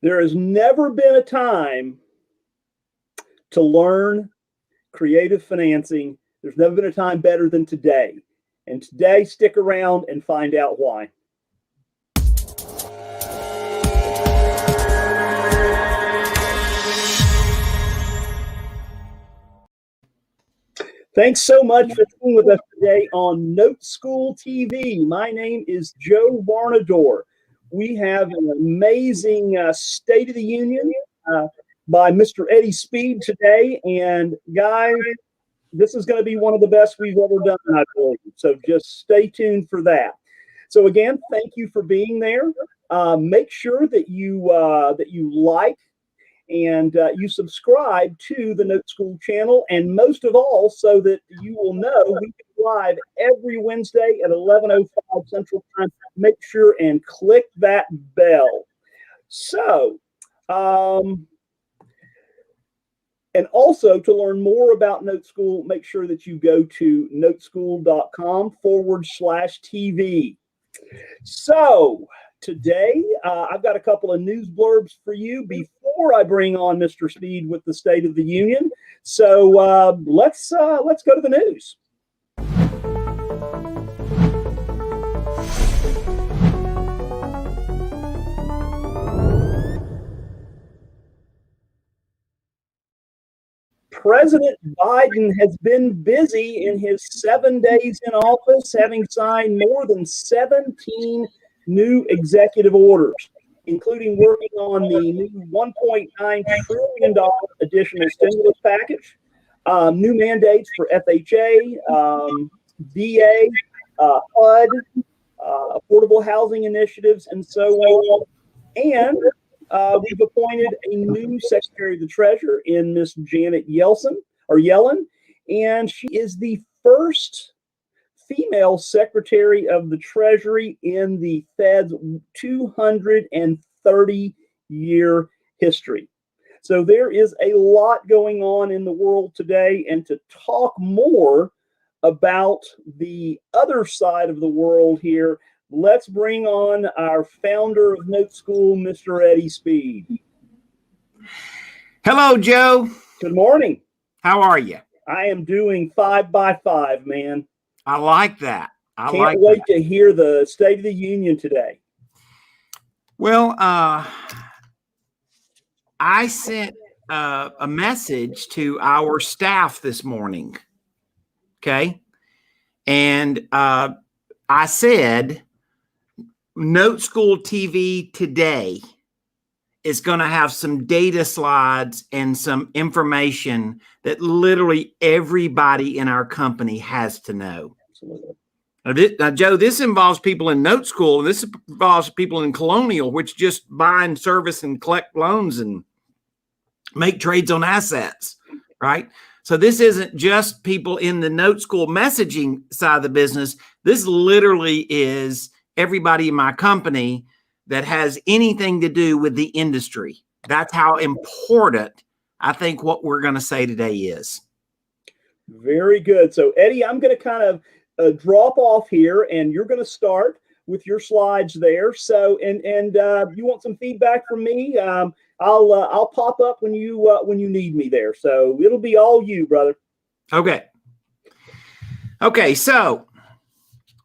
There has never been a time to learn creative financing. There's never been a time better than today. And today, stick around and find out why. Thanks so much for being with us today on Note School TV. My name is Joe Varnador. We have an amazing State of the Union by Mr. Eddie Speed today. And guys, this is going to be one of the best we've ever done, I believe. So just stay tuned for that. So again, thank you for being there. Make sure that you like and you subscribe to the Note School channel, and most of all, so that you will know we go live every Wednesday at 11:05 Central Time. Make sure and click that bell. So, and also to learn more about Note School, make sure that you go to noteschool.com/TV. So today, I've got a couple of news blurbs for you before I bring on Mr. Speed with the State of the Union. So let's go to the news. President Biden has been busy in his 7 days in office, having signed more than 17 new executive orders, including working on the new $1.9 trillion additional stimulus package, new mandates for FHA, VA, HUD, affordable housing initiatives, and so on. And we've appointed a new Secretary of the Treasury in Miss Janet Yellen, and she is the first female Secretary of the Treasury in the Fed's 230-year history. So there is a lot going on in the world today, and to talk more about the other side of the world here, let's bring on our founder of Note School, Mr. Eddie Speed. Hello, Joe. Good morning. How are you? I am doing 5 by 5, man. I like that. Can't wait to hear the State of the Union today. Well, I sent a message to our staff this morning, okay? And I said, Note School TV today is going to have some data slides and some information that literally everybody in our company has to know. Absolutely. Now, Joe, this involves people in Note School. This involves people in Colonial, which just buy and service and collect loans and make trades on assets, right? So this isn't just people in the Note School messaging side of the business. This literally is everybody in my company that has anything to do with the industry. That's how important I think what we're going to say today is. Very good. So, Eddie, I'm going to kind of drop off here, and you're going to start with your slides there. So, and you want some feedback from me? I'll pop up when you need me there. So it'll be all you, brother. Okay. So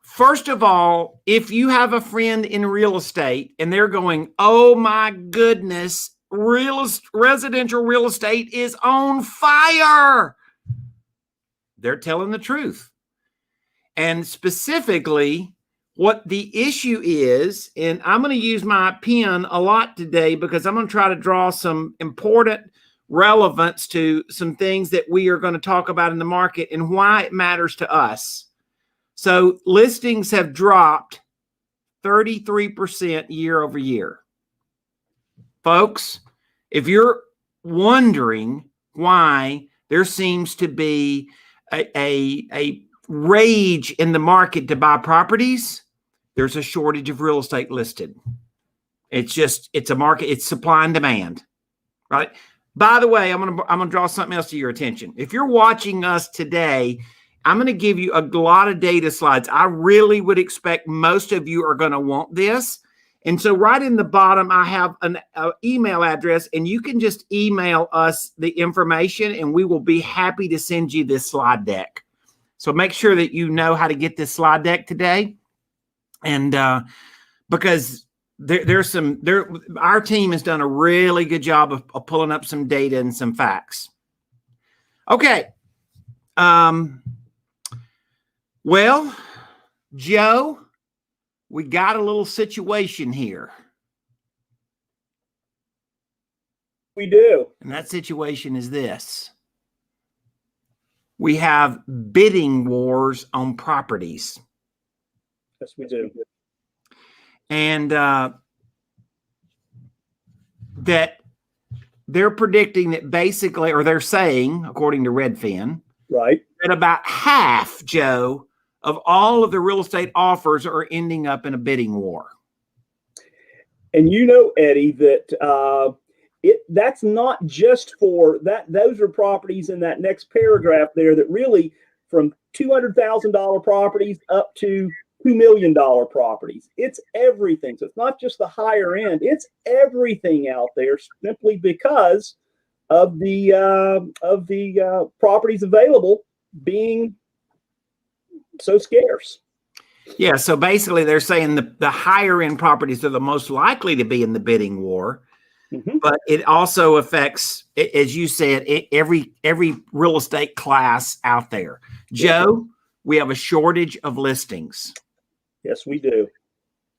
first of all, if you have a friend in real estate and they're going, "Oh my goodness, residential real estate is on fire," they're telling the truth. And specifically, what the issue is, and I'm going to use my pen a lot today because I'm going to try to draw some important relevance to some things that we are going to talk about in the market and why it matters to us. So listings have dropped 33% year over year. Folks, if you're wondering why there seems to be a rage in the market to buy properties, there's a shortage of real estate listed. It's a market, it's supply and demand, right? By the way, I'm gonna draw something else to your attention. If you're watching us today, I'm going to give you a lot of data slides. I really would expect most of you are going to want this. And so right in the bottom, I have an email address, and you can just email us the information, and we will be happy to send you this slide deck. So make sure that you know how to get this slide deck today. And because our team has done a really good job of pulling up some data and some facts. Okay. Well, Joe, we got a little situation here. We do. And that situation is this. We have bidding wars on properties. Yes, we do. And that they're predicting that basically, or they're saying, according to Redfin, right, that about half, Joe, of all of the real estate offers are ending up in a bidding war. And you know, Eddie, that that's not just for that. Those are properties in that next paragraph there that really from $200,000 properties up to $2 million properties. It's everything. So it's not just the higher end. It's everything out there simply because of the properties available being so scarce. Yeah. So basically they're saying the higher end properties are the most likely to be in the bidding war. Mm-hmm. But it also affects, as you said, every real estate class out there. Joe, we have a shortage of listings. Yes, we do.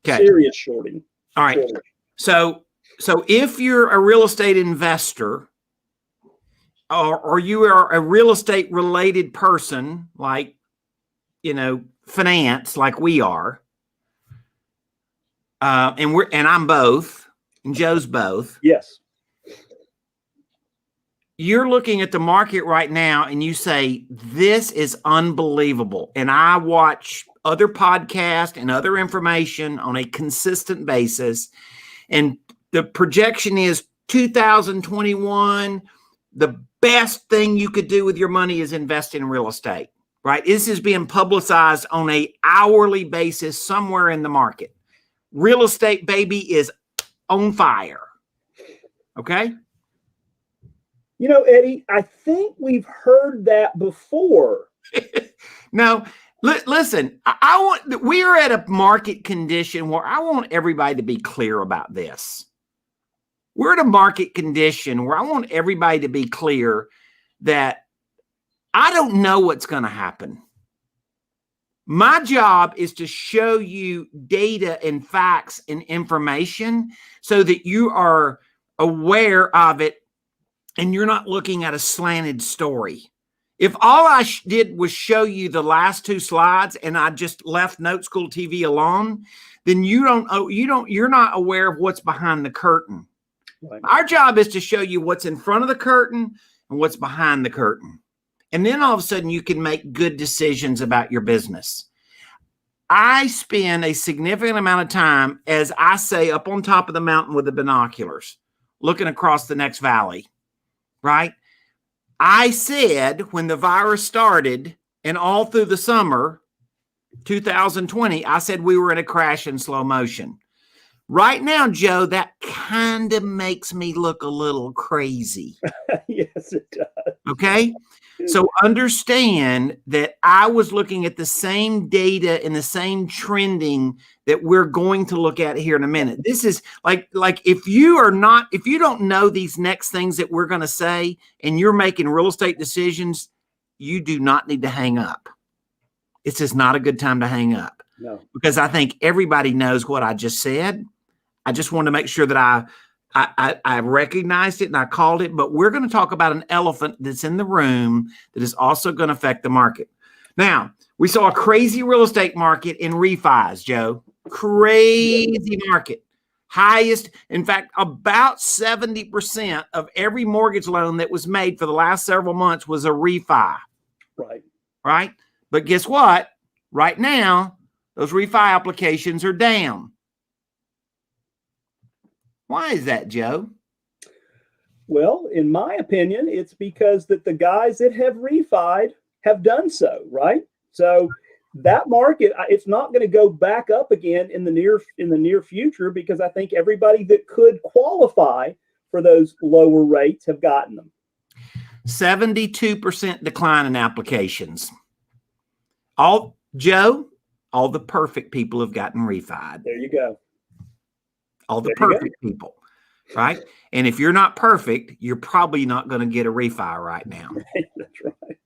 Okay. Serious shortage. All right. So if you're a real estate investor or you are a real estate related person, like, finance, like we are, and I'm both, and Joe's both. Yes. You're looking at the market right now and you say, this is unbelievable. And I watch other podcasts and other information on a consistent basis. And the projection is 2021, the best thing you could do with your money is invest in real estate, right? This is being publicized on an hourly basis somewhere in the market. Real estate, baby, is on fire. Okay? You know, Eddie, I think we've heard that before. No, listen, we are at a market condition where I want everybody to be clear about this. We're at a market condition where I want everybody to be clear that I don't know what's going to happen. My job is to show you data and facts and information so that you are aware of it and you're not looking at a slanted story. If all I did was show you the last two slides and I just left Note School TV alone, then you're not aware of what's behind the curtain. Right. Our job is to show you what's in front of the curtain and what's behind the curtain. And then all of a sudden you can make good decisions about your business. I spend a significant amount of time, as I say, up on top of the mountain with the binoculars, looking across the next valley, right? I said when the virus started and all through the summer, 2020, I said we were in a crash in slow motion. Right now, Joe, that kind of makes me look a little crazy. Yes, it does. Okay? So understand that I was looking at the same data and the same trending that we're going to look at here in a minute. This is like if you don't know these next things that we're going to say and you're making real estate decisions, you do not need to hang up. It's just not a good time to hang up. No. Because I think everybody knows what I just said. I just want to make sure that I recognized it and I called it, but we're going to talk about an elephant that's in the room that is also going to affect the market. Now, we saw a crazy real estate market in refis, Joe. Crazy market. Highest, in fact, about 70% of every mortgage loan that was made for the last several months was a refi. Right? But guess what? Right now, those refi applications are down. Why is that, Joe? Well, in my opinion, it's because that the guys that have refied have done so, right? So that market, it's not going to go back up again in the near future, because I think everybody that could qualify for those lower rates have gotten them. 72% decline in applications. All the perfect people have gotten refied. There you go. All the perfect people, right? And if you're not perfect, you're probably not going to get a refi right now. That's right.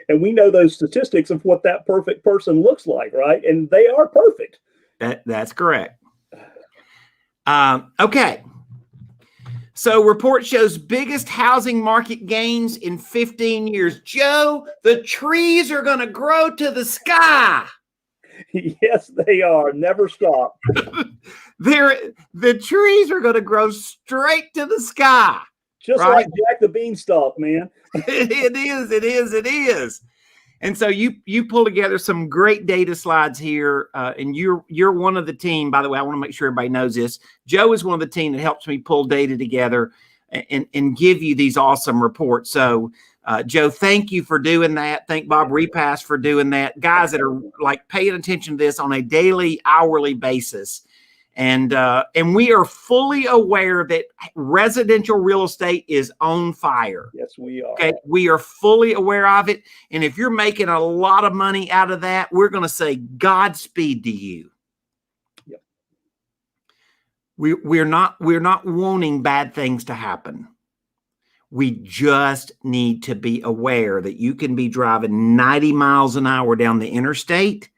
And we know those statistics of what that perfect person looks like, right? And they are perfect. That's correct. Okay. So report shows biggest housing market gains in 15 years. Joe, the trees are going to grow to the sky. Yes, they are. Never stop. The trees are going to grow straight to the sky. Just right? Like Jack the Beanstalk, man. It is. And so you pull together some great data slides here, and you're one of the team. By the way, I want to make sure everybody knows this. Joe is one of the team that helps me pull data together and give you these awesome reports. So, Joe, thank you for doing that. Thank Bob Repass for doing that. Guys that are like paying attention to this on a daily, hourly basis. And we are fully aware that residential real estate is on fire. Yes, we are. Okay, we are fully aware of it. And if you're making a lot of money out of that, we're going to say Godspeed to you. Yep. We're not wanting bad things to happen. We just need to be aware that you can be driving 90 miles an hour down the interstate,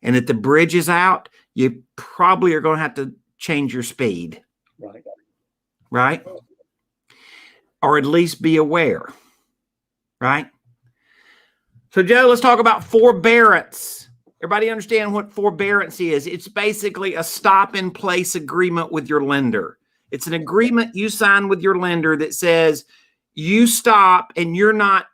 and if the bridge is out, you probably are going to have to change your speed. Right? Or at least be aware. Right? So, Joe, let's talk about forbearance. Everybody understand what forbearance is? It's basically a stop-in-place agreement with your lender. It's an agreement you sign with your lender that says you stop and you're not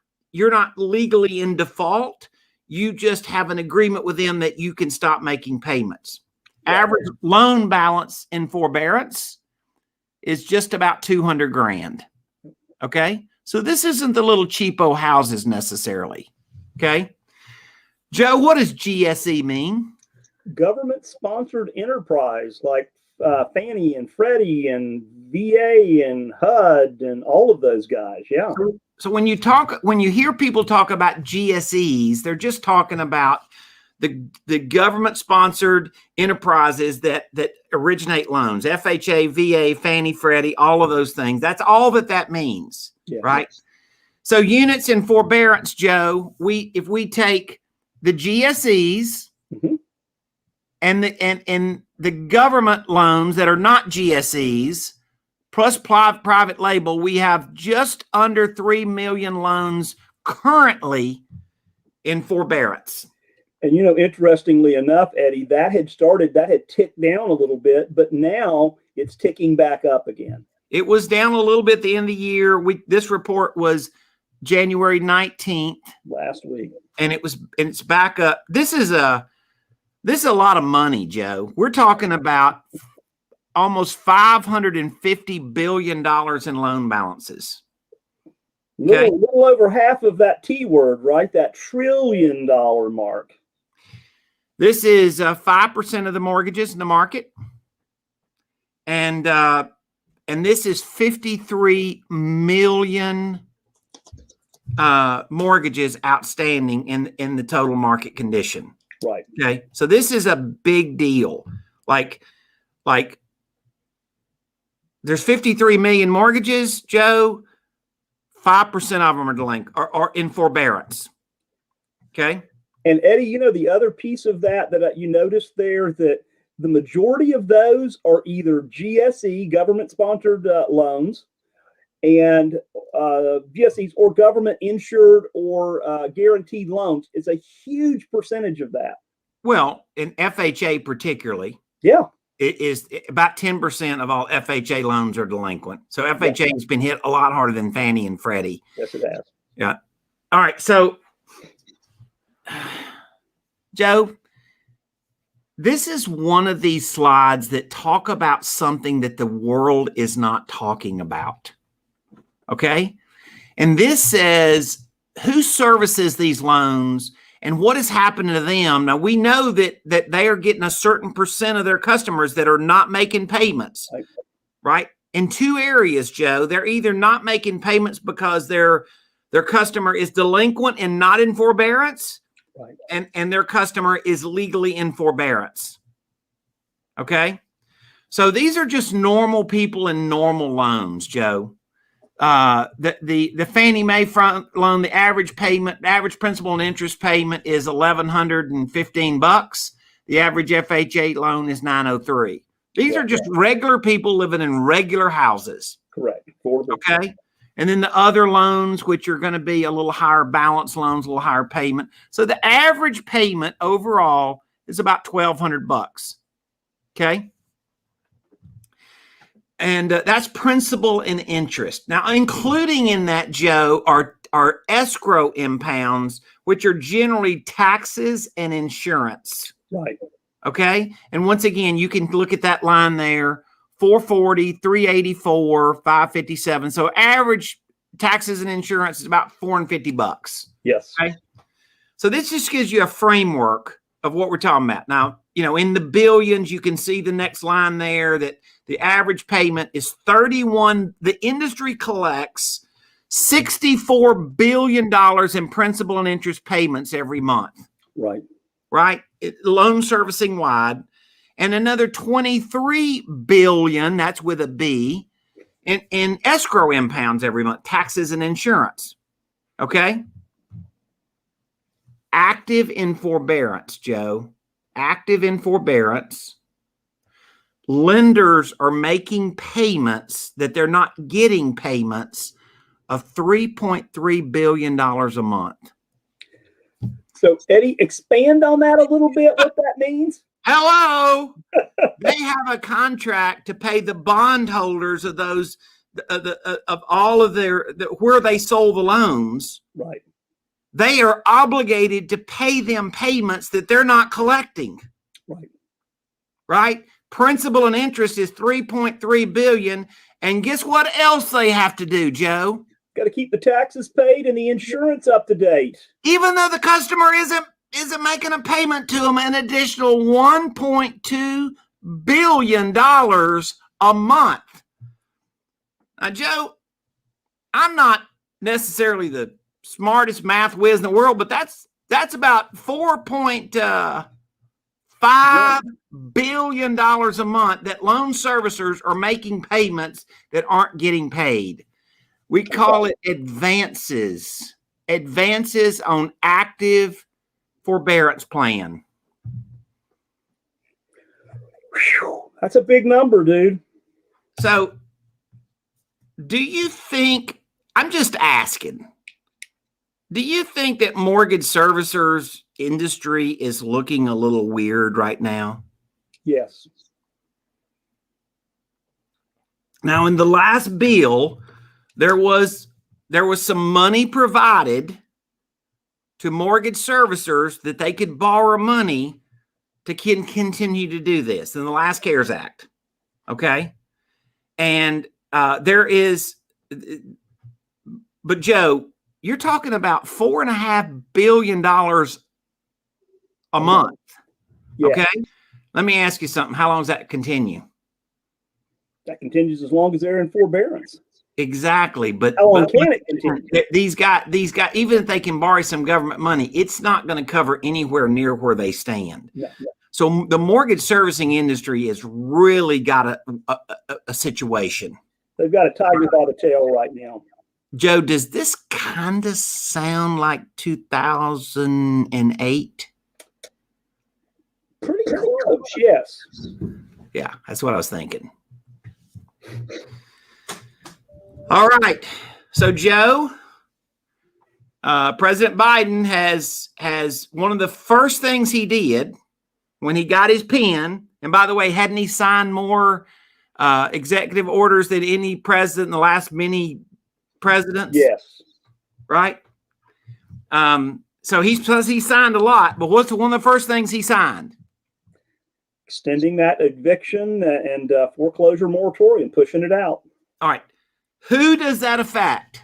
legally in default. You just have an agreement with them that you can stop making payments. Average loan balance in forbearance is just about 200 grand. Okay. So this isn't the little cheapo houses necessarily. Okay. Joe, what does GSE mean? Government sponsored enterprise, like Fannie and Freddie and VA and HUD and all of those guys. Yeah. So when you hear people talk about GSEs, they're just talking about the government sponsored enterprises that originate loans, FHA, VA, Fannie, Freddie, all of those things. That's all that means, right? So units in forbearance, Joe, if we take the GSEs and the government loans that are not GSEs plus private label, we have just under 3 million loans currently in forbearance. And, interestingly enough, Eddie, that had ticked down a little bit, but now it's ticking back up again. It was down a little bit at the end of the year. This report was January 19th. Last week. And it's back up. This is a lot of money, Joe. We're talking about almost $550 billion in loan balances. Okay. Little over half of that T word, right? That $1 trillion mark. This is 5% of the mortgages in the market. And this is 53 million mortgages outstanding in the total market condition. Right. Okay. So this is a big deal. Like there's 53 million mortgages, Joe. 5% of them are delinquent or in forbearance. Okay. And Eddie, the other piece of that you noticed there, that the majority of those are either GSE, government sponsored loans, and GSEs or government insured or guaranteed loans. It's a huge percentage of that. Well, in FHA particularly. Yeah. It is about 10% of all FHA loans are delinquent. So FHA has been hit a lot harder than Fannie and Freddie. Yes, it has. Yeah. All right. So, Joe, this is one of these slides that talk about something that the world is not talking about. Okay. And this says who services these loans And what is happening to them? Now, we know that they are getting a certain percent of their customers that are not making payments, right? In two areas, Joe. They're either not making payments because their customer is delinquent and not in forbearance, and their customer is legally in forbearance. Okay? So these are just normal people in normal loans, Joe. The Fannie Mae front loan, the average principal and interest payment is $1,115. The average FHA loan is $903. These are just regular people living in regular houses. Correct. Okay. And then the other loans, which are going to be a little higher balance loans, a little higher payment. So the average payment overall is about $1,200. Okay. And that's principal and interest. Now, including in that, Joe, are escrow impounds, which are generally taxes and insurance. Right. Okay. And once again, you can look at that line there, 440, 384, 557. So average taxes and insurance is about $450. Yes. Okay. So this just gives you a framework of what we're talking about. Now, in the billions, you can see the next line there that the average payment is 31. The industry collects $64 billion in principal and interest payments every month. Right. Right. Loan servicing wide, and another 23 billion. That's with a B in escrow impounds every month, taxes and insurance. Okay. Active in forbearance, Joe. Active in forbearance. Lenders are making payments that they're not getting payments of $3.3 billion a month. So, Eddie, expand on that a little bit, what that means. Hello. They have a contract to pay the bondholders of those, of all of where they sold the loans. Right. They are obligated to pay them payments that they're not collecting. Right. Right. Principal and interest is $3.3 billion. And guess what else they have to do, Joe? Got to keep the taxes paid and the insurance up to date. Even though the customer isn't making a payment to them, an additional $1.2 billion a month. Now, Joe, I'm not necessarily the smartest math whiz in the world, but that's about $4.5 billion a month that loan servicers are making payments that aren't getting paid. We call it advances on active forbearance plan. Whew, that's a big number, dude. So do you think, I'm just asking, do you think that mortgage servicers industry is looking a little weird right now? Yes. Now, in the last bill, there was some money provided to mortgage servicers that they could borrow money to continue to do this in the last CARES Act. Okay. And there is, but Joe, you're talking about $4.5 billion a month. Yeah. Okay. Let me ask you something. How long does that continue? That continues as long as they're in forbearance. Exactly. But how long can it continue? These guys, even if they can borrow some government money, it's not going to cover anywhere near where they stand. Yeah. So the mortgage servicing industry has really got a situation. They've got a tiger by the tail right now. Joe, does this kind of sound like 2008? Pretty close, yes. Yeah, that's what I was thinking. All right. So, Joe, President Biden has one of the first things he did when he got his pen, and by the way, hadn't he signed more executive orders than any president in the last many presidents? Yes. Right? So he signed a lot, but what's one of the first things he signed? Extending that eviction and foreclosure moratorium, pushing it out. All right. Who does that affect?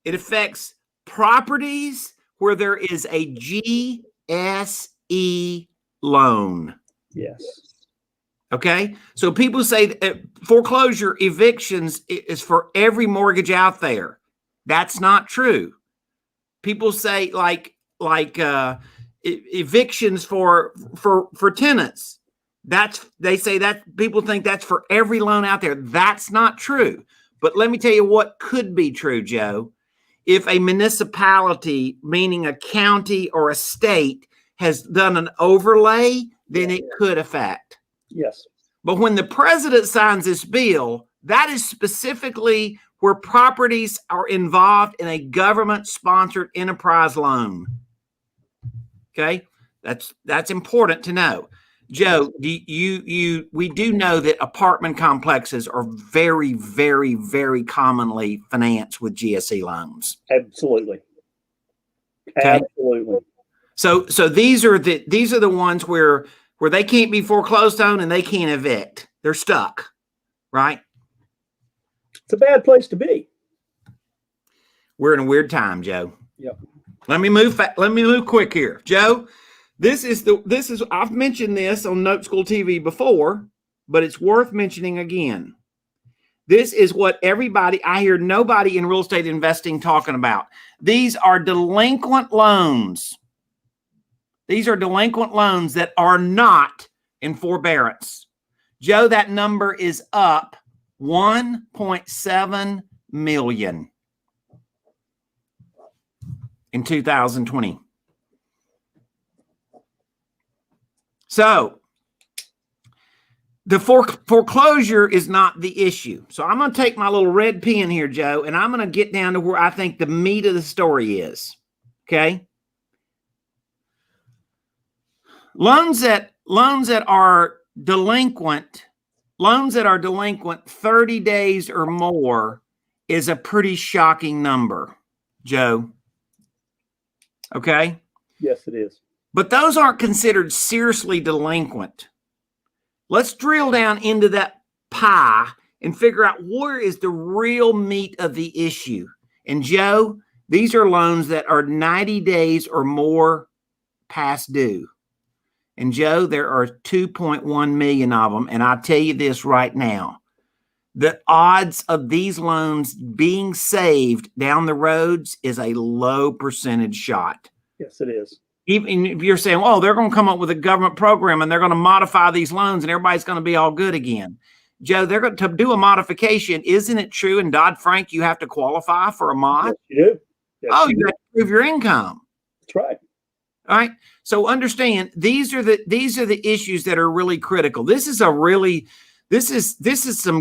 It affects properties where there is a GSE loan. Yes. Okay. So people say that foreclosure evictions is for every mortgage out there. That's not true. People say evictions for tenants. They say that people think that's for every loan out there. That's not true. But let me tell you what could be true, Joe. If a municipality, meaning a county or a state, has done an overlay, then it could affect. Yes. But when the president signs this bill, that is specifically where properties are involved in a government-sponsored enterprise loan. Okay, that's important to know. Joe, we do know that apartment complexes are very, very, very commonly financed with GSE loans. Absolutely. Okay? Absolutely. So these are the ones where they can't be foreclosed on and they can't evict. They're stuck, right? It's a bad place to be. We're in a weird time, Joe. Yep. Let me move quick here, Joe. This is I've mentioned this on Note School TV before, but it's worth mentioning again. This is what I hear nobody in real estate investing talking about. These are delinquent loans. These are delinquent loans that are not in forbearance. Joe, that number is up 1.7 million in 2020. So the foreclosure is not the issue. So I'm going to take my little red pen here, Joe, and I'm going to get down to where I think the meat of the story is. Okay. Loans that are delinquent 30 days or more is a pretty shocking number, Joe. Okay? Yes, it is. But those aren't considered seriously delinquent. Let's drill down into that pie and figure out where is the real meat of the issue. And Joe, these are loans that are 90 days or more past due. And Joe, there are 2.1 million of them. And I'll tell you this right now. The odds of these loans being saved down the roads is a low percentage shot. Yes, it is. Even if you're saying, oh, they're going to come up with a government program and they're going to modify these loans and everybody's going to be all good again. Joe, they're going to do a modification. Isn't it true in Dodd-Frank you have to qualify for a mod? Yes, you do. Yes, you have to prove your income. That's right. All right. So understand these are the issues that are really critical. This is some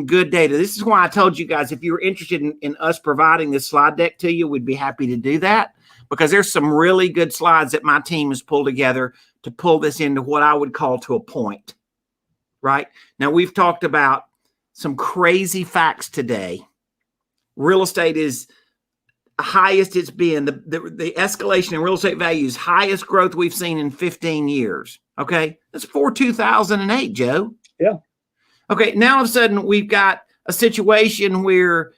good data. This is why I told you guys if you were interested in us providing this slide deck to you, we'd be happy to do that because there's some really good slides that my team has pulled together to pull this into what I would call to a point. Right? Now we've talked about some crazy facts today. Real estate is highest it's been. The escalation in real estate values, highest growth we've seen in 15 years. Okay. That's for 2008, Joe. Yeah. Okay. Now all of a sudden we've got a situation where,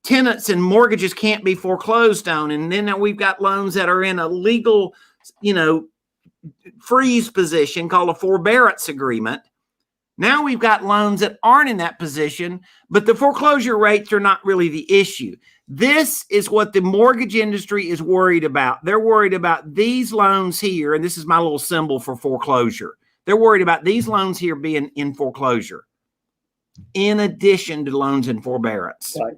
tenants and mortgages can't be foreclosed on. And then we've got loans that are in a legal, freeze position called a forbearance agreement. Now we've got loans that aren't in that position, but the foreclosure rates are not really the issue. This is what the mortgage industry is worried about. They're worried about these loans here, and this is my little symbol for foreclosure. They're worried about these loans here being in foreclosure, in addition to loans in forbearance. Right.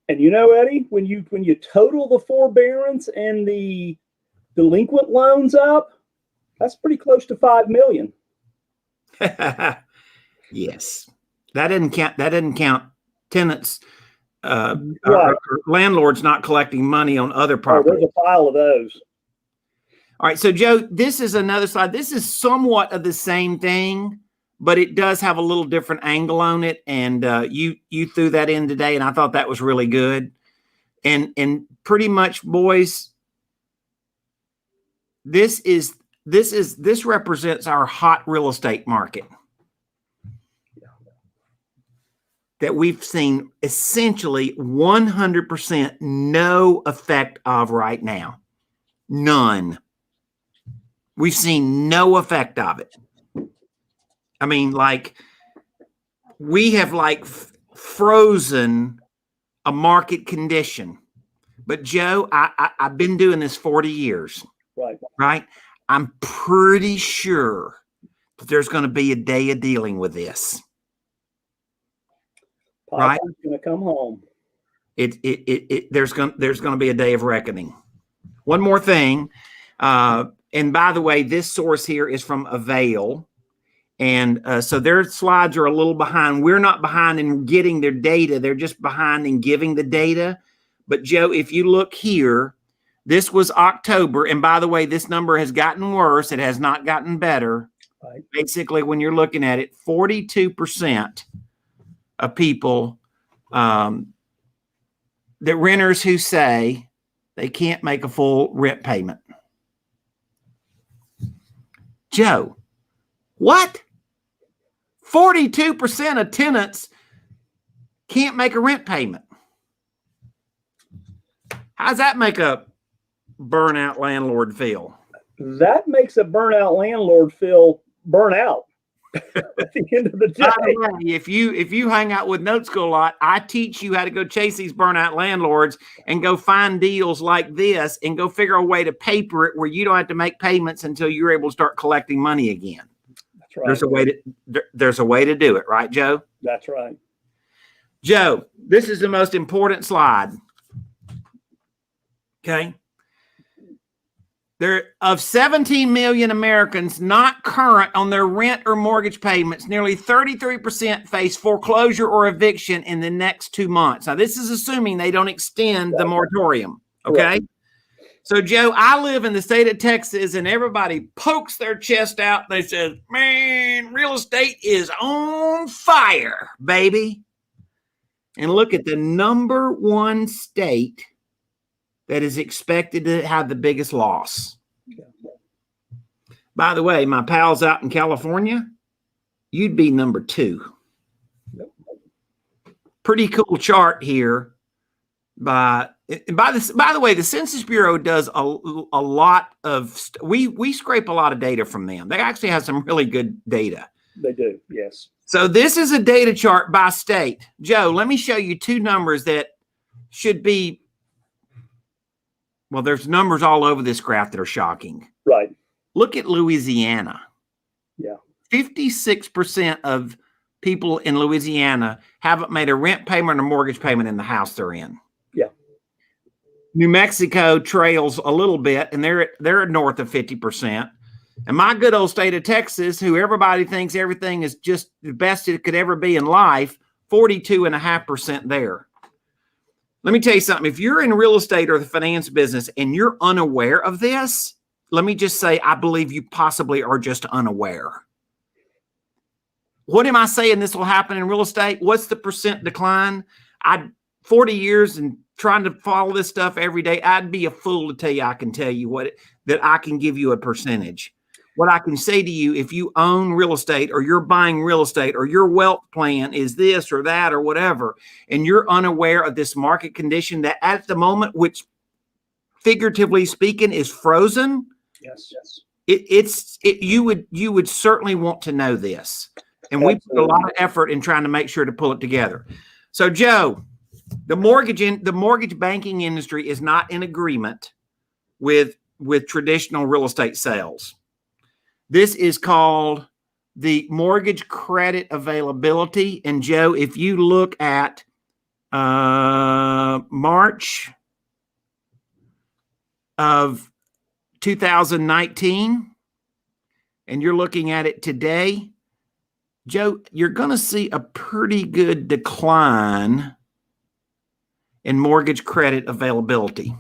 And Eddie, when you total the forbearance and the delinquent loans up, that's pretty close to 5 million. Yes. That didn't count tenants, or landlords not collecting money on other properties. There's a pile of those. All right. So Joe, this is another slide. This is somewhat of the same thing, but it does have a little different angle on it. And you threw that in today, and I thought that was really good. And pretty much, boys, this represents our hot real estate market. that we've seen essentially 100% no effect of right now. None. We've seen no effect of it. I mean, like, we have like frozen a market condition. But Joe, I've been doing this 40 years. Right? I'm pretty sure that there's going to be a day of dealing with this. Right? It's going to come home. There's going to be a day of reckoning. One more thing. And by the way, this source here is from Avail. And so their slides are a little behind. We're not behind in getting their data. They're just behind in giving the data. But Joe, if you look here, this was October. And by the way, this number has gotten worse. It has not gotten better. Right. Basically, when you're looking at it, 42% of people, the renters who say they can't make a full rent payment. Joe, what? 42% of tenants can't make a rent payment. How does that make a burnout landlord feel? That makes a burnout landlord feel burnout at the end of the day. By the way, if you hang out with Note School a lot, I teach you how to go chase these burnout landlords and go find deals like this and go figure a way to paper it where you don't have to make payments until you're able to start collecting money again. That's right. There's a way to do it, right, Joe? That's right. Joe, this is the most important slide. Okay. There of 17 million Americans not current on their rent or mortgage payments, nearly 33% face foreclosure or eviction in the next 2 months. Now, this is assuming they don't extend the moratorium. Okay. Right. So, Joe, I live in the state of Texas, and everybody pokes their chest out. They say, man, real estate is on fire, baby. And look at the number one state that is expected to have the biggest loss. By the way, my pals out in California, you'd be number 2. Pretty cool chart here. By the way, the Census Bureau does a lot of, we scrape a lot of data from them. They actually have some really good data. They do, yes. So this is a data chart by state. Joe, let me show you 2 numbers that should be, well, there's numbers all over this graph that are shocking. Right. Look at Louisiana. Yeah. 56% of people in Louisiana haven't made a rent payment or mortgage payment in the house they're in. Yeah. New Mexico trails a little bit, and they're north of 50%. And my good old state of Texas, who everybody thinks everything is just the best it could ever be in life, 42.5% there. Let me tell you something. If you're in real estate or the finance business and you're unaware of this, let me just say, I believe you possibly are just unaware. What am I saying this will happen in real estate? What's the percent decline? 40 years and trying to follow this stuff every day, I'd be a fool to tell you I can tell you that I can give you a percentage. What I can say to you, if you own real estate or you're buying real estate or your wealth plan is this or that or whatever, and you're unaware of this market condition that at the moment, which figuratively speaking is frozen. Yes. You would certainly want to know this. And we put a lot of effort in trying to make sure to pull it together. So Joe, the mortgage banking industry is not in agreement with traditional real estate sales. This is called the mortgage credit availability. And Joe, if you look at March of 2019, and you're looking at it today, Joe, you're going to see a pretty good decline in mortgage credit availability.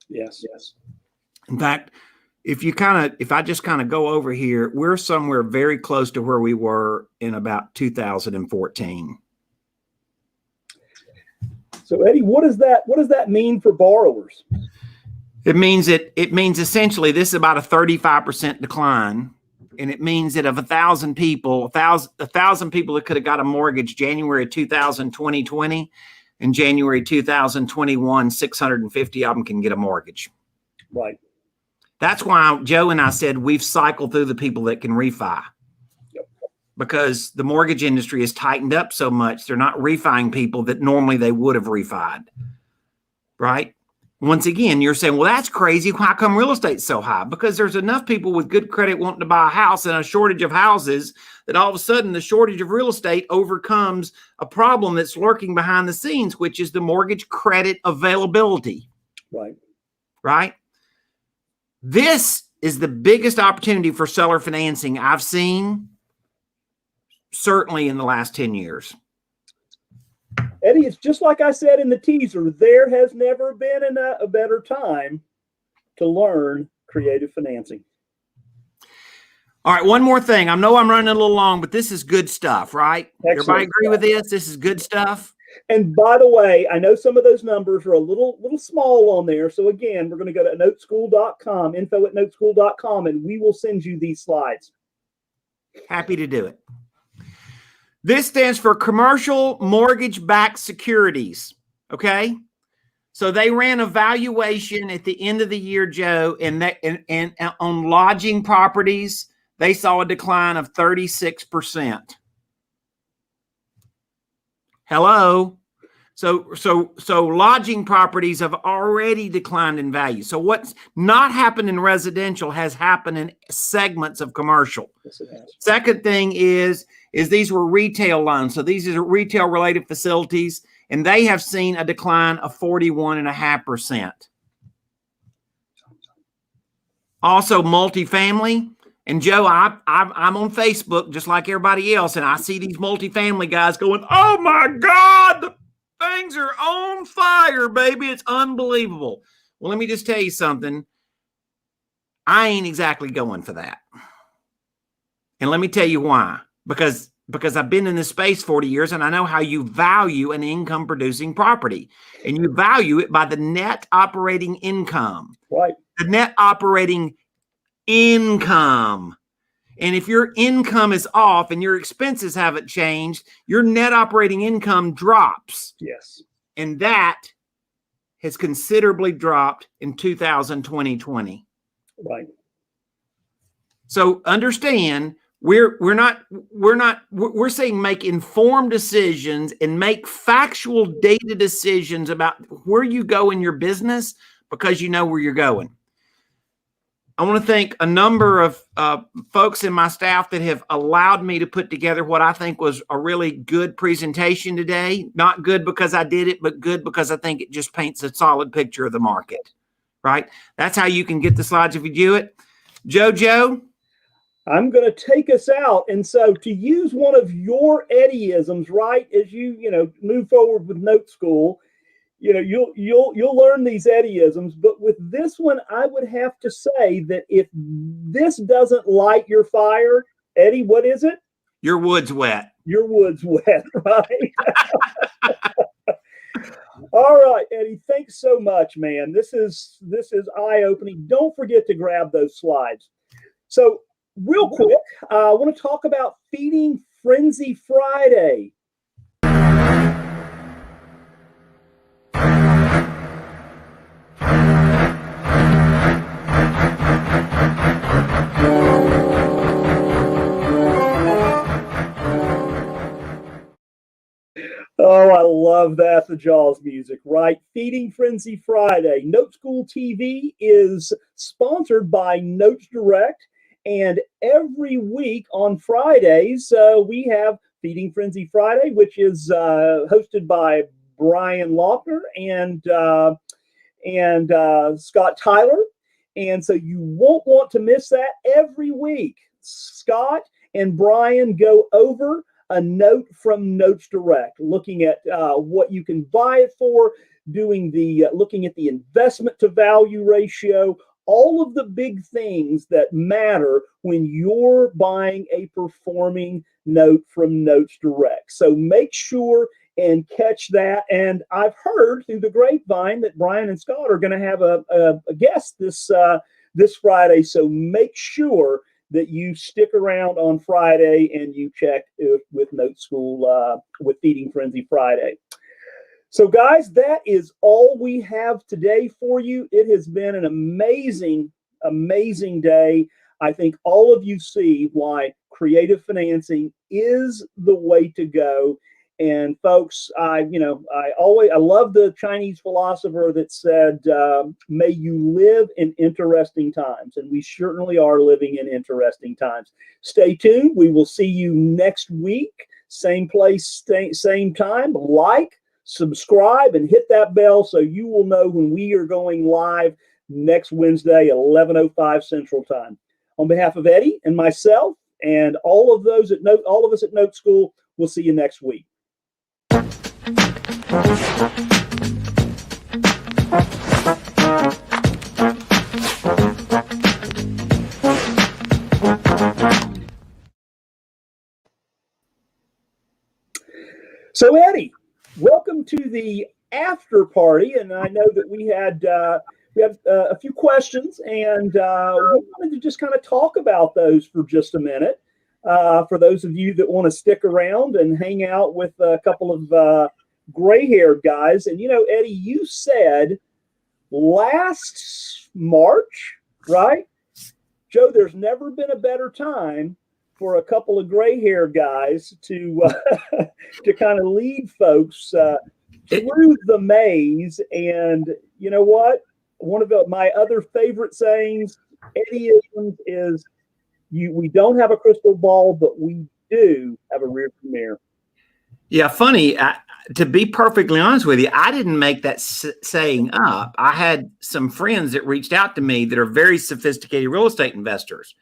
Yes. In fact, if I just kind of go over here, we're somewhere very close to where we were in about 2014. So Eddie, what does that mean for borrowers? It means essentially this is about a 35% decline And it means that of 1,000 people, 1,000 people that could have got a mortgage January 2020, and January 2021, 650 of them can get a mortgage. Right. That's why Joe and I said we've cycled through the people that can refi. Yep. Because the mortgage industry has tightened up so much, they're not refining people that normally they would have refied. Right? Once again, you're saying, well, that's crazy. How come real estate's so high? Because there's enough people with good credit wanting to buy a house and a shortage of houses that all of a sudden the shortage of real estate overcomes a problem that's lurking behind the scenes, which is the mortgage credit availability. Right. Right? This is the biggest opportunity for seller financing I've seen, certainly in the last 10 years. Eddie, it's just like I said in the teaser, there has never been a better time to learn creative financing. All right, one more thing. I know I'm running a little long, but this is good stuff, right? Excellent. Everybody agree with this? This is good stuff. And by the way, I know some of those numbers are a little small on there. So again, we're going to go to noteschool.com, info@noteschool.com, and we will send you these slides. Happy to do it. This stands for commercial mortgage-backed securities, okay? So they ran a valuation at the end of the year, Joe, and on lodging properties, they saw a decline of 36%. Hello? So lodging properties have already declined in value. So what's not happened in residential has happened in segments of commercial. Yes, it has. Second thing is these were retail loans. So these are retail related facilities, and they have seen a decline of 41.5%. Also multifamily. And Joe, I'm on Facebook just like everybody else, and I see these multifamily guys going, oh my God, things are on fire, baby. It's unbelievable. Well, let me just tell you something. I ain't exactly going for that. And let me tell you why. Because I've been in this space 40 years, and I know how you value an income-producing property. And you value it by the net operating income. Right. The net operating income. And if your income is off and your expenses haven't changed, your net operating income drops. Yes. And that has considerably dropped in 2020. Right. So understand, we're saying make informed decisions and make factual data decisions about where you go in your business because you know where you're going. I want to thank a number of folks in my staff that have allowed me to put together what I think was a really good presentation today. Not good because I did it, but good because I think it just paints a solid picture of the market, right? That's how you can get the slides if you do it. Joe? I'm going to take us out. And so to use one of your Eddieisms, right, as you move forward with Note School, you'll learn these Eddieisms, but with this one, I would have to say that if this doesn't light your fire, Eddie, what is it? Your wood's wet. Your wood's wet, right? All right, Eddie, thanks so much, man. This is eye-opening. Don't forget to grab those slides. So real quick, I want to talk about Feeding Frenzy Friday. Oh, I love that. The Jaws music, right? Feeding Frenzy Friday. Note School TV is sponsored by Notes Direct. And every week on Fridays, we have Feeding Frenzy Friday, which is hosted by Brian Lochner and Scott Tyler. And so you won't want to miss that every week. Scott and Brian go over a note from Notes Direct, looking at what you can buy it for, looking at the investment to value ratio, all of the big things that matter when you're buying a performing note from Notes Direct. So make sure and catch that. And I've heard through the grapevine that Brian and Scott are going to have a guest this Friday. So make sure that you stick around on Friday and you check with Note School with Feeding Frenzy Friday. So, guys, that is all we have today for you. It has been an amazing, amazing day. I think all of you see why creative financing is the way to go. And folks, I love the Chinese philosopher that said, may you live in interesting times. And we certainly are living in interesting times. Stay tuned. We will see you next week. Same place, same time. Like, subscribe, and hit that bell so you will know when we are going live next Wednesday at 11:05 Central Time. On behalf of Eddie and myself and all of us at Note School, we'll see you next week. So, Eddie, welcome to the after party, and I know that we have a few questions, and we wanted to just kind of talk about those for just a minute. For those of you that want to stick around and hang out with a couple of gray-haired guys. And, Eddie, you said last March, right? Joe, there's never been a better time for a couple of gray-haired guys to to kind of lead folks through the maze. And you know what? One of my other favorite sayings, Eddieisms, is we don't have a crystal ball, but we do have a rear view mirror. Yeah, funny. To be perfectly honest with you, I didn't make that saying up. I had some friends that reached out to me that are very sophisticated real estate investors.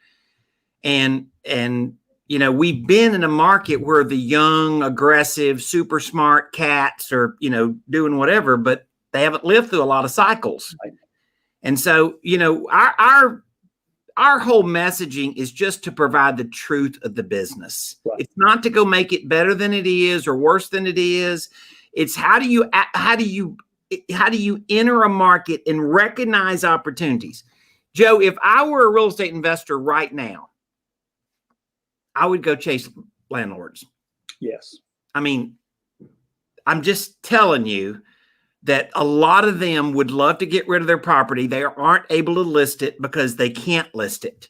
And we've been in a market where the young, aggressive, super smart cats are, doing whatever, but they haven't lived through a lot of cycles. Right. And so, our whole messaging is just to provide the truth of the business. Right. It's not to go make it better than it is or worse than it is. It's how do you enter a market and recognize opportunities? Joe, if I were a real estate investor right now, I would go chase landlords. Yes. I mean, I'm just telling you that a lot of them would love to get rid of their property. They aren't able to list it because they can't list it.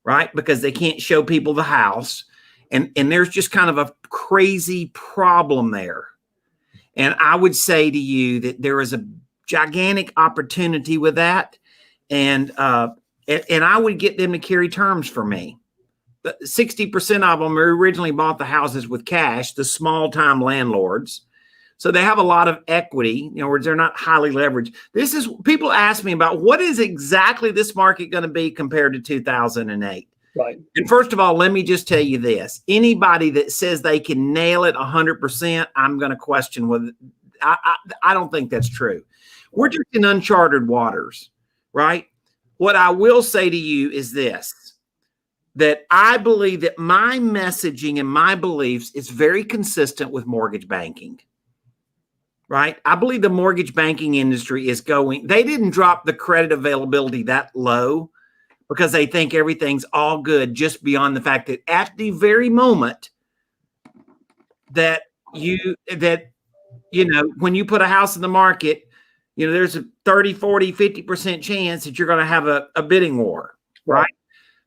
Right? Because they can't show people the house. And there's just kind of a crazy problem there. And I would say to you that there is a gigantic opportunity with that. And I would get them to carry terms for me. 60% of them originally bought the houses with cash, the small time landlords. So they have a lot of equity, where they're not highly leveraged. People ask me about what is exactly this market going to be compared to 2008. Right. And first of all, let me just tell you this. Anybody that says they can nail it 100%, I'm going to question whether I don't think that's true. We're just in uncharted waters, right? What I will say to you is this, that I believe that my messaging and my beliefs is very consistent with mortgage banking. Right? I believe the mortgage banking industry they didn't drop the credit availability that low because they think everything's all good, just beyond the fact that at the very moment that when you put a house in the market, there's a 30, 40, 50% chance that you're going to have a bidding war. Right?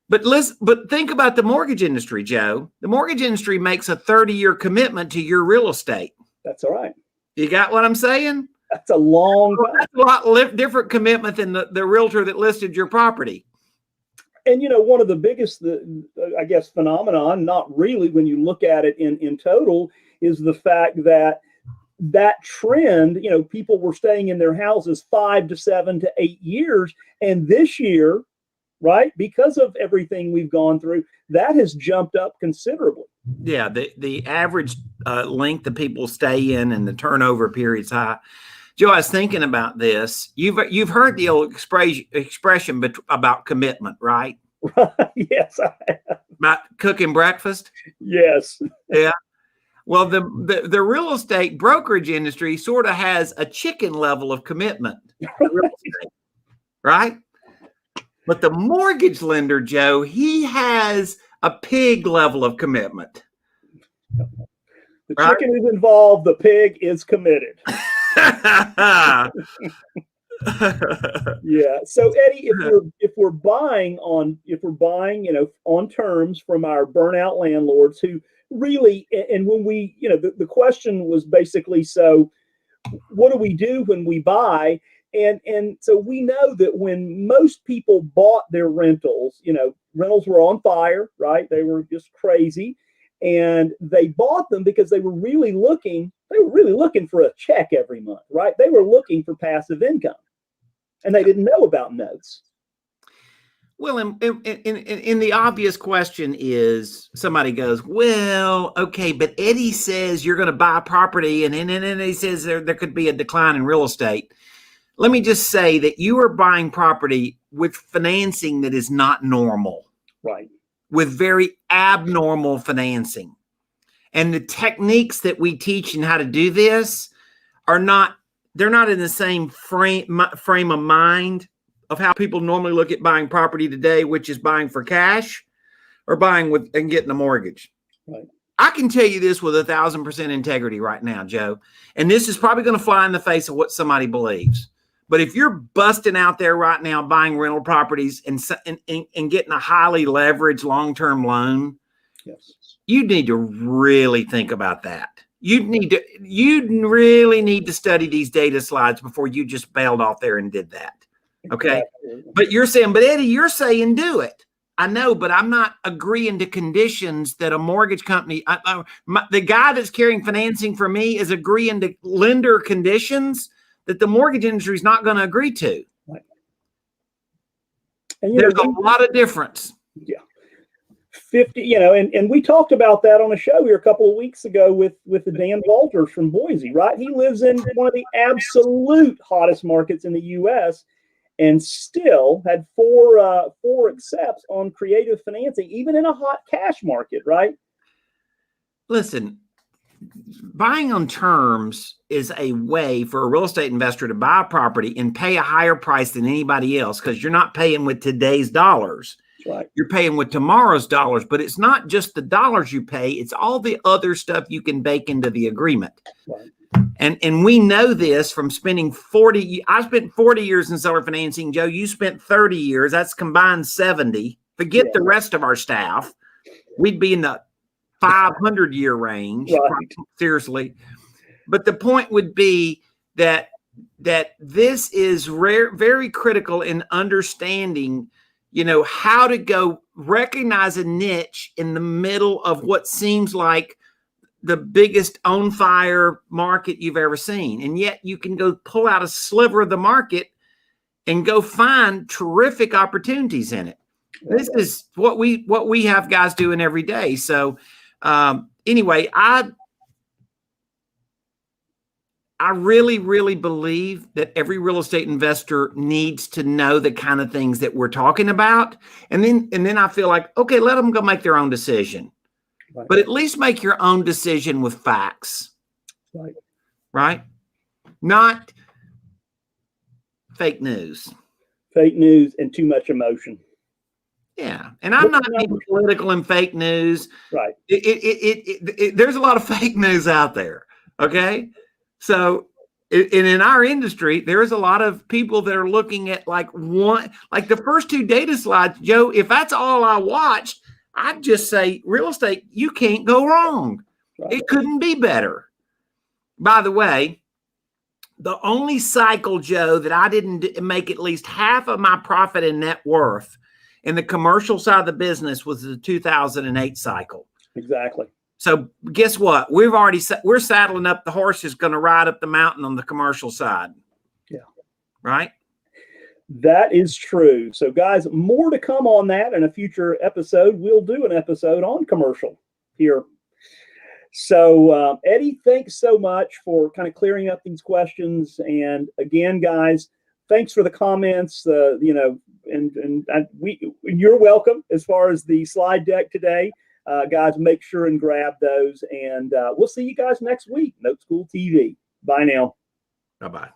But think about the mortgage industry, Joe. The mortgage industry makes a 30-year commitment to your real estate. That's all right. You got what I'm saying? That's a long time. That's a lot different commitment than the realtor that listed your property. And, one of the biggest, I guess, phenomenon, not really when you look at it in total, is the fact that trend, people were staying in their houses 5 to 7 to 8 years. And this year, right, because of everything we've gone through, that has jumped up considerably. Yeah, the average length that people stay in and the turnover period's high. Joe, I was thinking about this. You've heard the old expression about commitment, right? Yes, I have. About cooking breakfast? Yes. Yeah. Well, the real estate brokerage industry sort of has a chicken level of commitment. Real estate, right? But the mortgage lender, Joe, he has a pig level of commitment. The chicken is involved. The pig is committed. Yeah. So Eddie, if we're buying, on terms from our burnout landlords who really, and when we, the question was basically, so what do we do when we buy? And so we know that when most people bought their rentals, rentals were on fire, right? They were just crazy. And they bought them because they were really looking for a check every month, right? They were looking for passive income. And they didn't know about notes. Well, and the obvious question is, somebody goes, well, okay, but Eddie says you're going to buy property, and then he says there could be a decline in real estate. Let me just say that you are buying property with financing that is not normal. Right. With very abnormal financing. And the techniques that we teach and how to do this they're not in the same frame of mind of how people normally look at buying property today, which is buying for cash or buying with and getting a mortgage. Right. I can tell you this with 1,000% integrity right now, Joe, and this is probably going to fly in the face of what somebody believes. But if you're busting out there right now buying rental properties and getting a highly leveraged long-term loan, yes, you need to really think about that. You really need to study these data slides before you just bailed off there and did that. Okay. Exactly. But you're saying, but Eddie, you're saying do it. I know, but I'm not agreeing to conditions that a mortgage company, the guy that's carrying financing for me is agreeing to lender conditions that the mortgage industry is not going to agree to. Right. And, there's a lot of difference. Yeah. 50, and we talked about that on a show here a couple of weeks ago with the Dan Walters from Boise, right? He lives in one of the absolute hottest markets in the U.S. and still had four accepts on creative financing, even in a hot cash market, right? Listen, buying on terms is a way for a real estate investor to buy a property and pay a higher price than anybody else because you're not paying with today's dollars. Right. You're paying with tomorrow's dollars, but it's not just the dollars you pay, it's all the other stuff you can bake into the agreement. Right. And we know this from spending I spent 40 years in seller financing. Joe, you spent 30 years. That's combined 70. Forget the rest of our staff. We'd be in the 500-year range, right. Seriously. But the point would be that this is very critical in understanding how to go recognize a niche in the middle of what seems like the biggest on fire market you've ever seen. And yet you can go pull out a sliver of the market and go find terrific opportunities in it. This is what we have guys doing every day. So anyway, I really, really believe that every real estate investor needs to know the kind of things that we're talking about. And then I feel like, okay, let them go make their own decision. Right. But at least make your own decision with facts. Right. Right? Not fake news. Fake news and too much emotion. Yeah. And I'm not being political and fake news. Right. There's a lot of fake news out there. Okay. So in our industry, there's a lot of people that are looking at like the first two data slides, Joe, if that's all I watched, I'd just say real estate, you can't go wrong. Right. It couldn't be better. By the way, the only cycle, Joe, that I didn't make at least half of my profit and net worth in the commercial side of the business was the 2008 cycle. Exactly. So guess what? We're saddling up. The horse is going to ride up the mountain on the commercial side. Yeah. Right? That is true. So guys, more to come on that in a future episode. We'll do an episode on commercial here. So Eddie, thanks so much for kind of clearing up these questions. And again, guys, thanks for the comments. You're welcome as far as the slide deck today. Guys, make sure and grab those. And we'll see you guys next week. Note School TV. Bye now. Bye-bye.